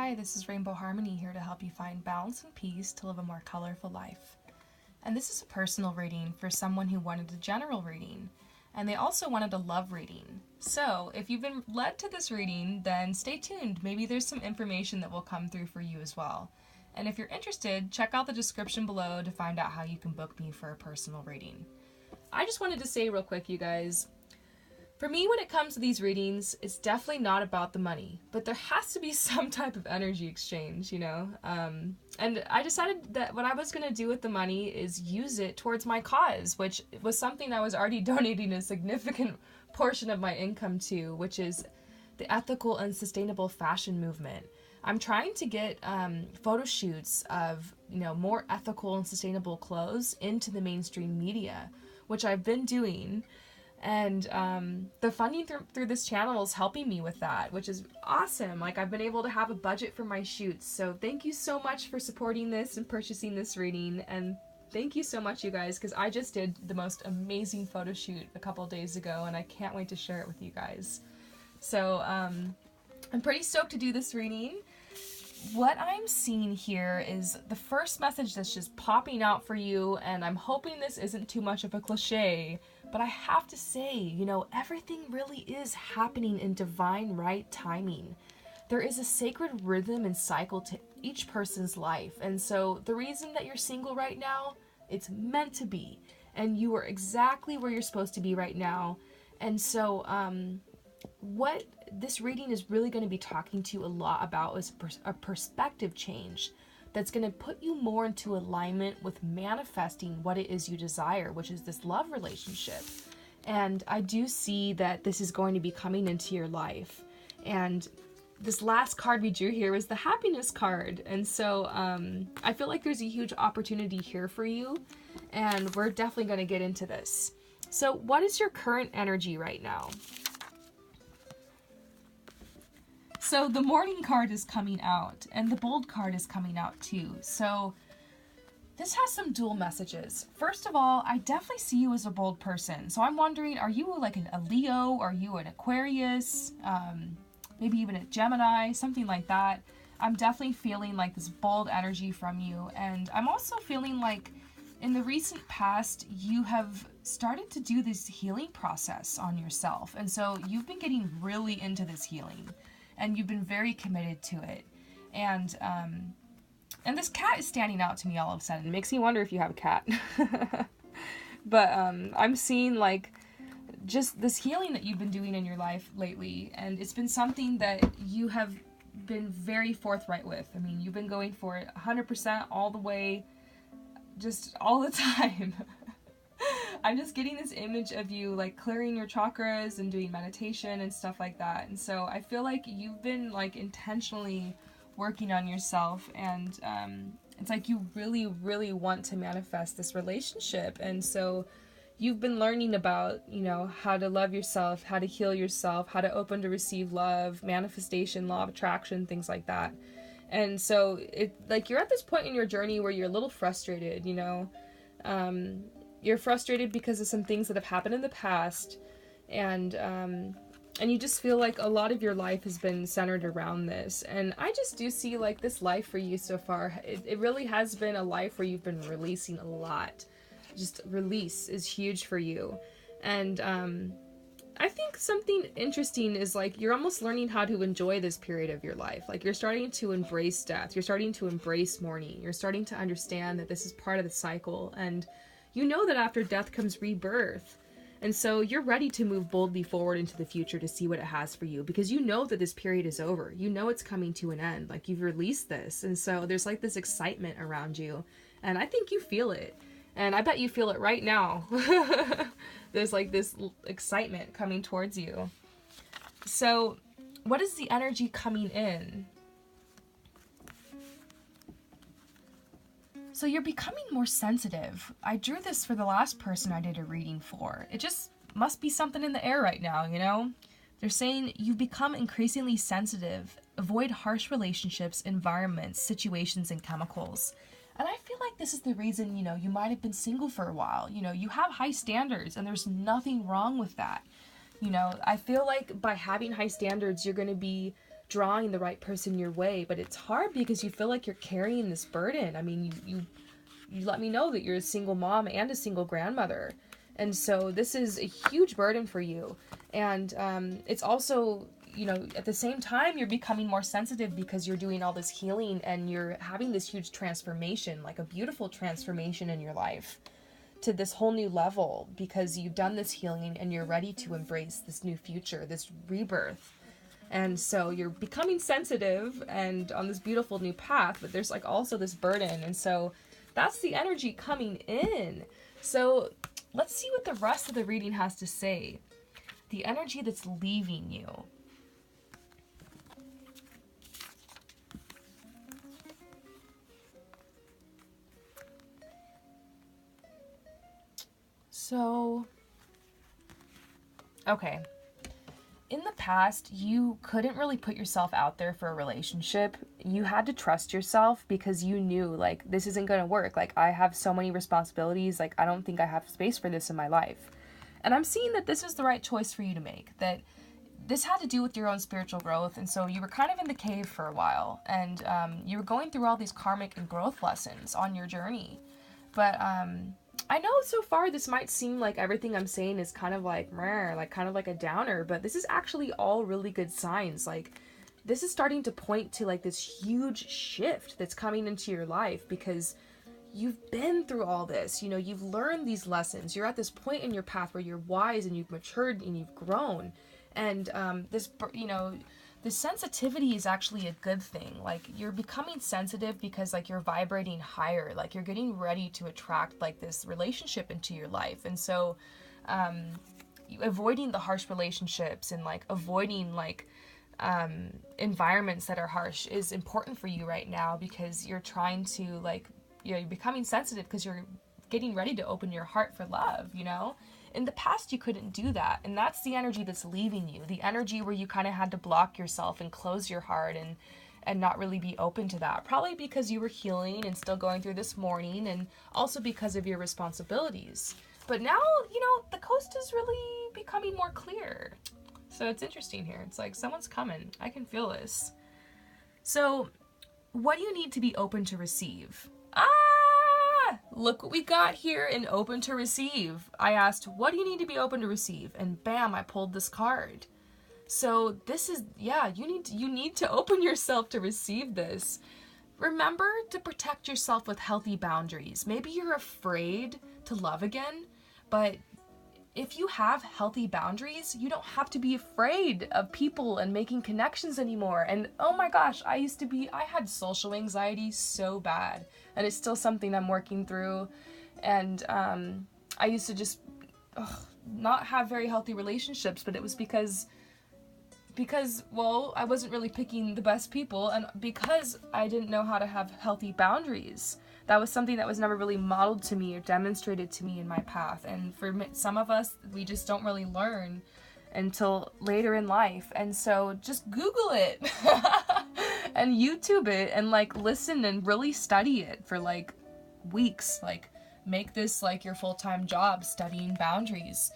Hi, this is Rainbow Harmony here to help you find balance and peace to live a more colorful life. And this is a personal reading for someone who wanted a general reading, and they also wanted a love reading. So, if you've been led to this reading, then stay tuned. Maybe there's some information that will come through for you as well. And if you're interested, check out the description below to find out how you can book me for a personal reading. I just wanted to say real quick, you guys, for me, when it comes to these readings, it's definitely not about the money, but there has to be some type of energy exchange, you know? And I decided that what I was going to do with the money is use it towards my cause, which was something I was already donating a significant portion of my income to, which is the ethical and sustainable fashion movement. I'm trying to get photo shoots of, more ethical and sustainable clothes into the mainstream media, which I've been doing. And the funding through this channel is helping me with that, which is awesome. Like, I've been able to have a budget for my shoots. So thank you so much for supporting this and purchasing this reading. And thank you so much, you guys, because I just did the most amazing photo shoot a couple days ago, and I can't wait to share it with you guys. So I'm pretty stoked to do this reading. What I'm seeing here is the first message that's just popping out for you, and I'm hoping this isn't too much of a cliche, but I have to say, everything really is happening in divine right timing. There is a sacred rhythm and cycle to each person's life, and so the reason that you're single right now, it's meant to be, and you are exactly where you're supposed to be right now. And so what this reading is really going to be talking to you a lot about is a perspective change that's going to put you more into alignment with manifesting what it is you desire, which is this love relationship. And I do see that this is going to be coming into your life. And this last card we drew here was the happiness card. And so I feel like there's a huge opportunity here for you, and we're definitely going to get into this. So what is your current energy right now? So the morning card is coming out, and the bold card is coming out too. So this has some dual messages. First of all, I definitely see you as a bold person. So I'm wondering, are you like a Leo? Are you an Aquarius? Maybe even a Gemini, something like that. I'm definitely feeling like this bold energy from you. And I'm also feeling like in the recent past, you have started to do this healing process on yourself. And so you've been getting really into this healing, and you've been very committed to it. And this cat is standing out to me all of a sudden. It makes me wonder if you have a cat. But I'm seeing like just this healing that you've been doing in your life lately, and it's been something that you have been very forthright with. I mean, you've been going for it 100% all the way, just all the time. I'm just getting this image of you like clearing your chakras and doing meditation and stuff like that. And so I feel like you've been like intentionally working on yourself, and it's like you really, really want to manifest this relationship. And so you've been learning about, how to love yourself, how to heal yourself, how to open to receive love, manifestation, law of attraction, things like that. And so it like you're at this point in your journey where you're a little frustrated, you're frustrated because of some things that have happened in the past, and you just feel like a lot of your life has been centered around this. And I just do see like this life for you so far. It really has been a life where you've been releasing a lot. Just release is huge for you. And I think something interesting is like you're almost learning how to enjoy this period of your life. Like you're starting to embrace death. You're starting to embrace mourning. You're starting to understand that this is part of the cycle, and you know that after death comes rebirth. And so you're ready to move boldly forward into the future to see what it has for you, because you know that this period is over. You know it's coming to an end. Like, you've released this. And so there's like this excitement around you. And I think you feel it. And I bet you feel it right now. There's like this excitement coming towards you. So what is the energy coming in? So you're becoming more sensitive. I drew this for the last person I did a reading for. It just must be something in the air right now, They're saying you've become increasingly sensitive. Avoid harsh relationships, environments, situations, and chemicals. And I feel like this is the reason, you might have been single for a while. You have high standards, and there's nothing wrong with that. I feel like by having high standards, you're going to be drawing the right person your way, but it's hard because you feel like you're carrying this burden. I mean, you let me know that you're a single mom and a single grandmother. And so this is a huge burden for you. And it's also, you know, at the same time, you're becoming more sensitive because you're doing all this healing and you're having this huge transformation, like a beautiful transformation in your life to this whole new level, because you've done this healing and you're ready to embrace this new future, this rebirth. And so you're becoming sensitive and on this beautiful new path, but there's like also this burden. And so that's the energy coming in. So let's see what the rest of the reading has to say. The energy that's leaving you. So, okay. In the past, you couldn't really put yourself out there for a relationship. You had to trust yourself because you knew, like, this isn't going to work. Like, I have so many responsibilities. Like, I don't think I have space for this in my life. And I'm seeing that this is the right choice for you to make. That this had to do with your own spiritual growth. And so you were kind of in the cave for a while. And you were going through all these karmic and growth lessons on your journey. But I know so far this might seem like everything I'm saying is kind of like, meh, like kind of like a downer, but this is actually all really good signs. Like, this is starting to point to like this huge shift that's coming into your life because you've been through all this. You know, you've learned these lessons. You're at this point in your path where you're wise and you've matured and you've grown. And this, you know, the sensitivity is actually a good thing. Like, you're becoming sensitive because like you're vibrating higher, like you're getting ready to attract like this relationship into your life. And so avoiding the harsh relationships and like avoiding like environments that are harsh is important for you right now, because you're trying to like, you know, you're becoming sensitive because you're getting ready to open your heart for love, you know? In the past, you couldn't do that. And that's the energy that's leaving you. The energy where you kind of had to block yourself and close your heart and not really be open to that. Probably because you were healing and still going through this mourning, and also because of your responsibilities. But now, you know, the coast is really becoming more clear. So it's interesting here. It's like someone's coming. I can feel this. So what do you need to be open to receive? Look what we got here in open to receive. I asked, what do you need to be open to receive? And bam, I pulled this card. So this is, yeah, you need to open yourself to receive this. Remember to protect yourself with healthy boundaries. Maybe you're afraid to love again, but if you have healthy boundaries, you don't have to be afraid of people and making connections anymore. And oh my gosh, I had social anxiety so bad, and it's still something I'm working through. And I used to just not have very healthy relationships, but it was because, well, I wasn't really picking the best people, and because I didn't know how to have healthy boundaries. That was something that was never really modeled to me or demonstrated to me in my path. And for some of us, we just don't really learn until later in life. And so just Google it and YouTube it and like listen and really study it for like weeks. Like, make this like your full-time job, studying boundaries.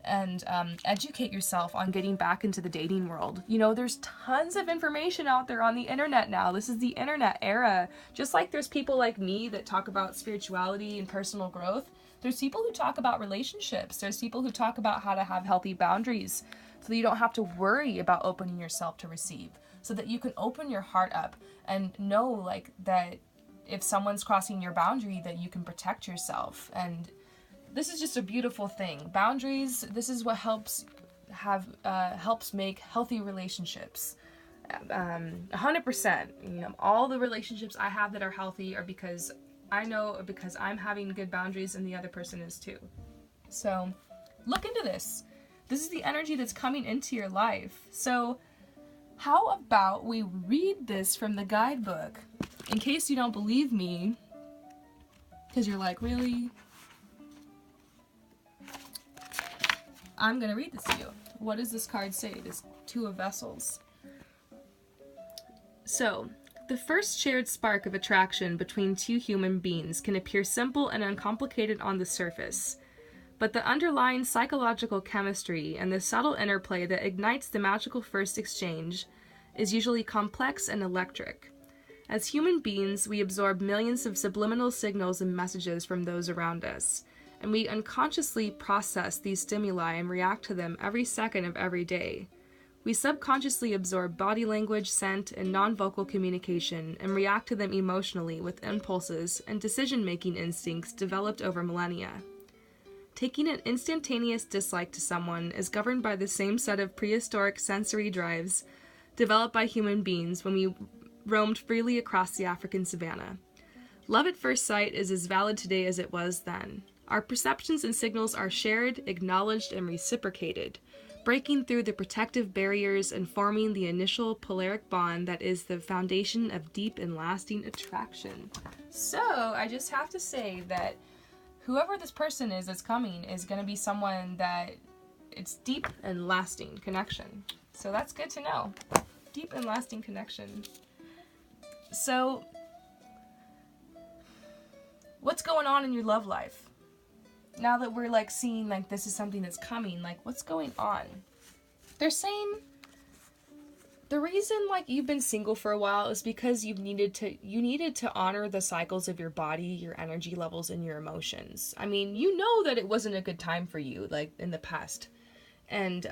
And educate yourself on getting back into the dating world. You know, there's tons of information out there on the internet now. This is the internet era. Just like there's people like me that talk about spirituality and personal growth, there's people who talk about relationships. There's people who talk about how to have healthy boundaries so that you don't have to worry about opening yourself to receive, so that you can open your heart up and know like that if someone's crossing your boundary, that you can protect yourself. And this is just a beautiful thing. Boundaries, this is what helps make healthy relationships. 100%. You know, all the relationships I have that are healthy are because I'm having good boundaries and the other person is too. So look into this. This is the energy that's coming into your life. So how about we read this from the guidebook? In case you don't believe me, because you're like, really? I'm going to read this to you. What does this card say? This Two of Vessels. So, the first shared spark of attraction between two human beings can appear simple and uncomplicated on the surface. But the underlying psychological chemistry and the subtle interplay that ignites the magical first exchange is usually complex and electric. As human beings, we absorb millions of subliminal signals and messages from those around us, and we unconsciously process these stimuli and react to them every second of every day. We subconsciously absorb body language, scent, and non-vocal communication and react to them emotionally with impulses and decision-making instincts developed over millennia. Taking an instantaneous dislike to someone is governed by the same set of prehistoric sensory drives developed by human beings when we roamed freely across the African savanna. Love at first sight is as valid today as it was then. Our perceptions and signals are shared, acknowledged, and reciprocated, breaking through the protective barriers and forming the initial polaric bond that is the foundation of deep and lasting attraction. So, I just have to say that whoever this person is that's coming is going to be someone that it's deep and lasting connection. So that's good to know. Deep and lasting connection. So, what's going on in your love life? Now that we're like seeing like this is something that's coming, like what's going on? They're saying the reason like you've been single for a while is because you needed to honor the cycles of your body, your energy levels, and your emotions. I mean, you know that it wasn't a good time for you like in the past. And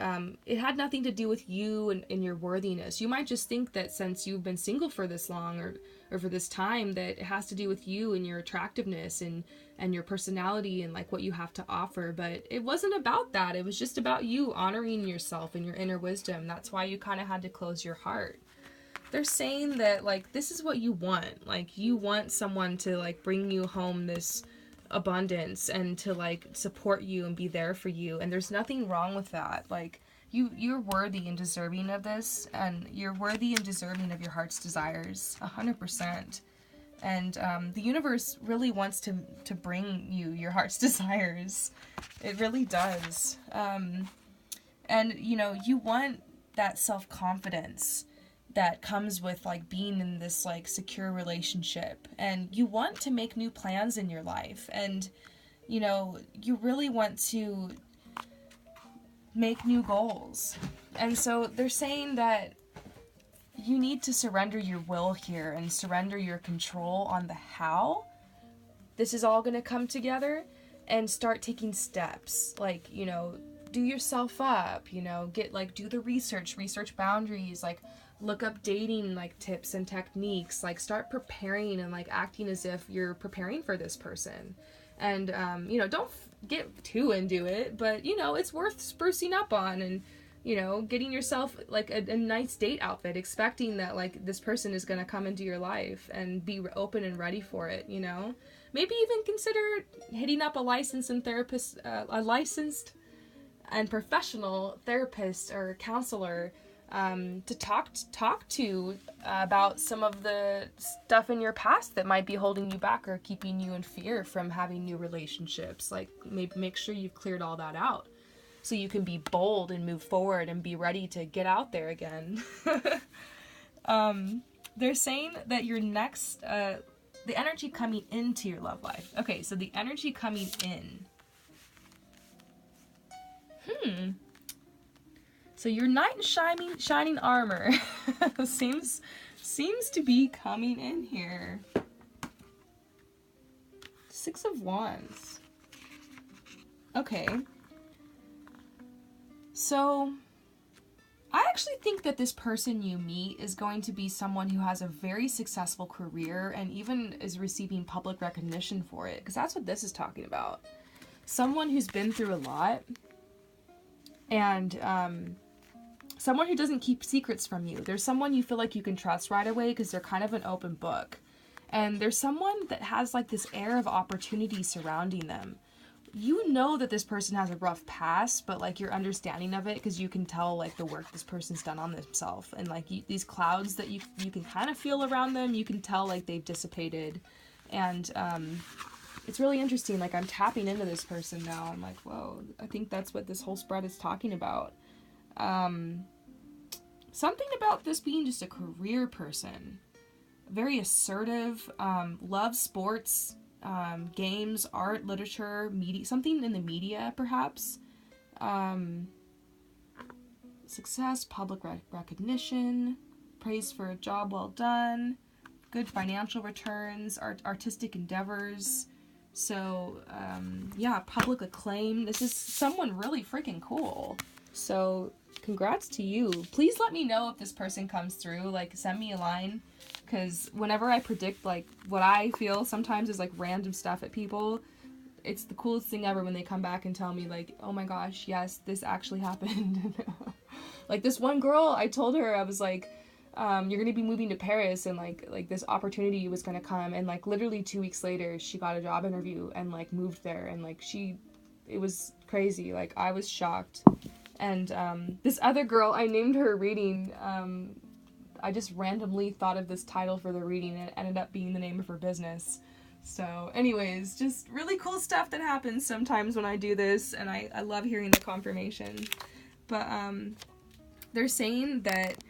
it had nothing to do with you and your worthiness. You might just think that since you've been single for this long or for this time that it has to do with you and your attractiveness and your personality and like what you have to offer. But it wasn't about that. It was just about you honoring yourself and your inner wisdom. That's why you kind of had to close your heart. They're saying that like this is what you want. Like you want someone to like bring you home this abundance and to like support you and be there for you, and there's nothing wrong with that. Like you're worthy and deserving of this, and you're worthy and deserving of your heart's desires 100%. And the universe really wants to bring you your heart's desires. It really does. And you know, you want that self-confidence that comes with like being in this like secure relationship, and you want to make new plans in your life, and you know, you really want to make new goals. And so they're saying that you need to surrender your will here and surrender your control on the how this is all going to come together, and start taking steps. Like, you know, do yourself up, you know, do the research boundaries, like look up dating like tips and techniques, like start preparing and like acting as if you're preparing for this person. And you know, don't get too into it, but you know, it's worth sprucing up on, and you know, getting yourself like a nice date outfit, expecting that like this person is going to come into your life, and be open and ready for it, you know. Maybe even consider hitting up a licensed and professional therapist or counselor to talk to about some of the stuff in your past that might be holding you back or keeping you in fear from having new relationships. Like, maybe make sure you've cleared all that out so you can be bold and move forward and be ready to get out there again. They're saying that your next, the energy coming into your love life. Okay, so the energy coming in. So your knight in shining armor seems to be coming in here. 6 of Wands. Okay. So I actually think that this person you meet is going to be someone who has a very successful career and even is receiving public recognition for it, because that's what this is talking about. Someone who's been through a lot, and someone who doesn't keep secrets from you. There's someone you feel like you can trust right away because they're kind of an open book. And there's someone that has like this air of opportunity surrounding them. You know that this person has a rough past, but like you're understanding of it because you can tell like the work this person's done on themselves. And like these clouds that you can kind of feel around them, you can tell like they've dissipated. And it's really interesting. Like, I'm tapping into this person now. I'm like, whoa, I think that's what this whole spread is talking about. Something about this being just a career person. Very assertive, loves sports, games, art, literature, media, something in the media, perhaps. Success, public recognition, praise for a job well done, good financial returns, artistic endeavors. So, yeah, public acclaim. This is someone really freaking cool. So, congrats to you. Please let me know if this person comes through. Like, send me a line. Because whenever I predict, like, what I feel sometimes is, like, random stuff at people, it's the coolest thing ever when they come back and tell me, like, oh my gosh, yes, this actually happened. Like, this one girl, I told her, I was like, you're gonna be moving to Paris, and like this opportunity was gonna come, and like literally 2 weeks later she got a job interview and like moved there, and like it was crazy. Like, I was shocked. And this other girl, I named her reading, I just randomly thought of this title for the reading, and it ended up being the name of her business. So anyways, just really cool stuff that happens sometimes when I do this, and I love hearing the confirmation. But they're saying that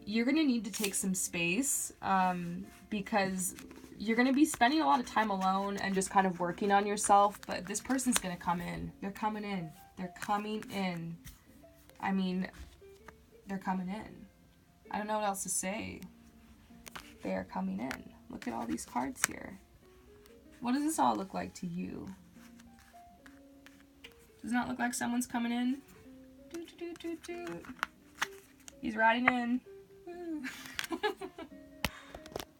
you're going to need to take some space, because you're going to be spending a lot of time alone and just kind of working on yourself, but this person's going to come in. They're coming in. They're coming in. I mean, they're coming in. I don't know what else to say. They are coming in. Look at all these cards here. What does this all look like to you? Does it not look like someone's coming in? Doot, doot, doot, doot. He's riding in.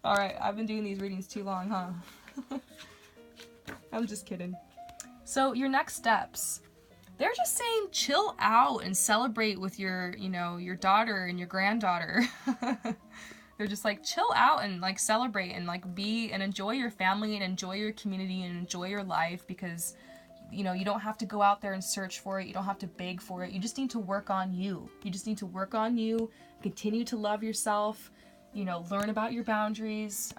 Alright, I've been doing these readings too long, huh? I'm just kidding. So, your next steps. They're just saying chill out and celebrate with your, your daughter and your granddaughter. They're just like, chill out and like celebrate and like be and enjoy your family and enjoy your community and enjoy your life, because you don't have to go out there and search for it. You don't have to beg for it. You just need to work on you. You just need to work on you, continue to love yourself, learn about your boundaries,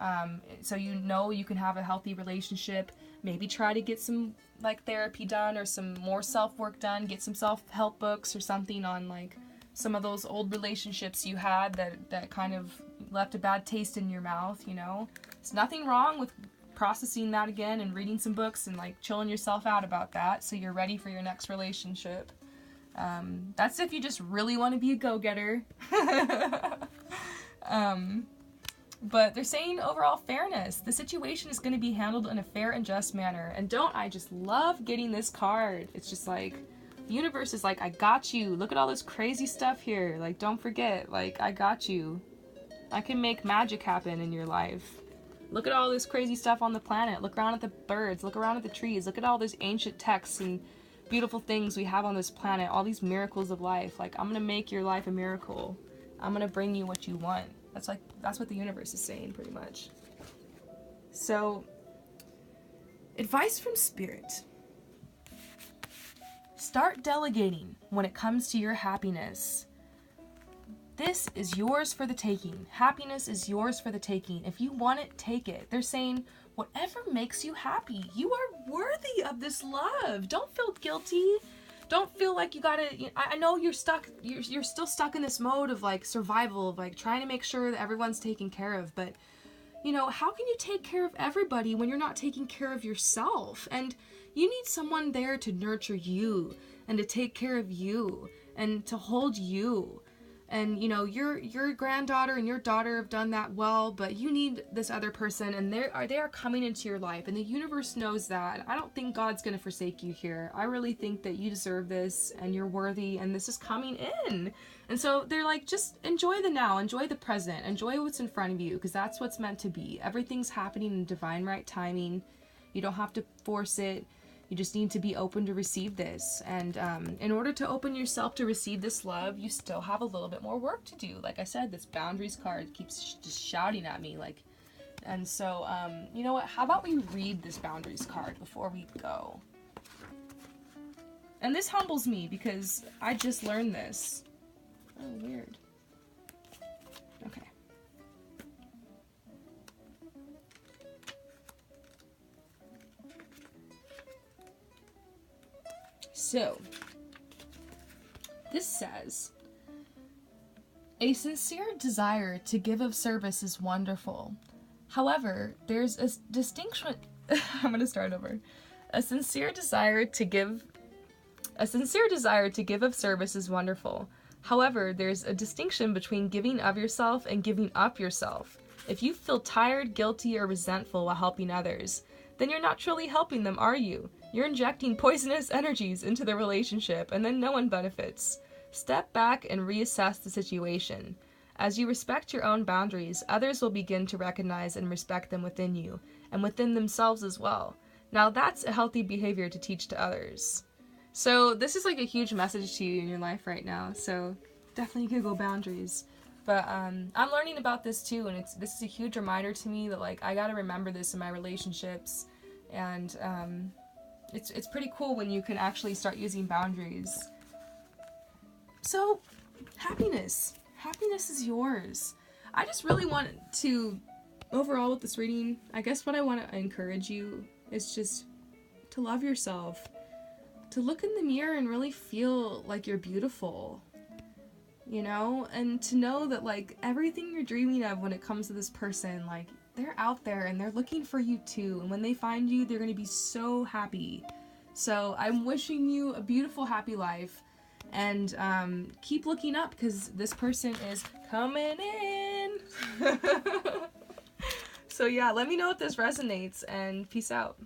so you can have a healthy relationship. Maybe try to get some like therapy done or some more self-work done, get some self-help books or something on like some of those old relationships you had that kind of left a bad taste in your mouth, There's nothing wrong with processing that again and reading some books and like chilling yourself out about that so you're ready for your next relationship. That's if you just really want to be a go-getter. But they're saying overall fairness. The situation is going to be handled in a fair and just manner. And I just love getting this card. It's just like, the universe is like, I got you. Look at all this crazy stuff here. Like, don't forget, like, I got you. I can make magic happen in your life. Look at all this crazy stuff on the planet. Look around at the birds. Look around at the trees. Look at all these ancient texts and beautiful things we have on this planet. All these miracles of life. Like, I'm going to make your life a miracle. I'm going to bring you what you want. That's what the universe is saying, pretty much. So, advice from Spirit. Start delegating when it comes to your happiness. This is yours for the taking. Happiness is yours for the taking. If you want it, take it. They're saying, whatever makes you happy. You are worthy of this love. Don't feel guilty. Don't feel like you gotta, I know you're stuck, you're still stuck in this mode of like survival, of like trying to make sure that everyone's taken care of, but how can you take care of everybody when you're not taking care of yourself? And you need someone there to nurture you and to take care of you and to hold you. And your granddaughter and your daughter have done that well, but you need this other person, and they are coming into your life, and the universe knows that. I don't think God's gonna forsake you here. I really think that you deserve this, and you're worthy, and this is coming in. And so they're like, just enjoy the now, enjoy the present, enjoy what's in front of you, because that's what's meant to be. Everything's happening in divine right timing. You don't have to force it. You just need to be open to receive this. And in order to open yourself to receive this love, you still have a little bit more work to do. Like I said, this boundaries card keeps just shouting at me. And so, you know what? How about we read this boundaries card before we go? And this humbles me because I just learned this. Oh, weird. Okay. So, this says, a sincere desire to give of service is wonderful. However, there's a distinction. I'm going to start over. A sincere desire to give of service is wonderful. However, there's a distinction between giving of yourself and giving up yourself. If you feel tired, guilty, or resentful while helping others, then you're not truly helping them, are you? You're injecting poisonous energies into the relationship, and then no one benefits. Step back and reassess the situation. As you respect your own boundaries, others will begin to recognize and respect them within you, and within themselves as well. Now that's a healthy behavior to teach to others. So this is like a huge message to you in your life right now, so definitely Google boundaries. But I'm learning about this too, and this is a huge reminder to me that like I gotta remember this in my relationships, and it's pretty cool when you can actually start using boundaries. So happiness is yours. I just really want to, overall with this reading, I guess what I want to encourage you is just to love yourself, to look in the mirror and really feel like you're beautiful. You know, and to know that like everything you're dreaming of when it comes to this person, like they're out there and they're looking for you too, and when they find you, they're going to be so happy. So I'm wishing you a beautiful, happy life, and keep looking up because this person is coming in. So yeah, let me know if this resonates, and peace out.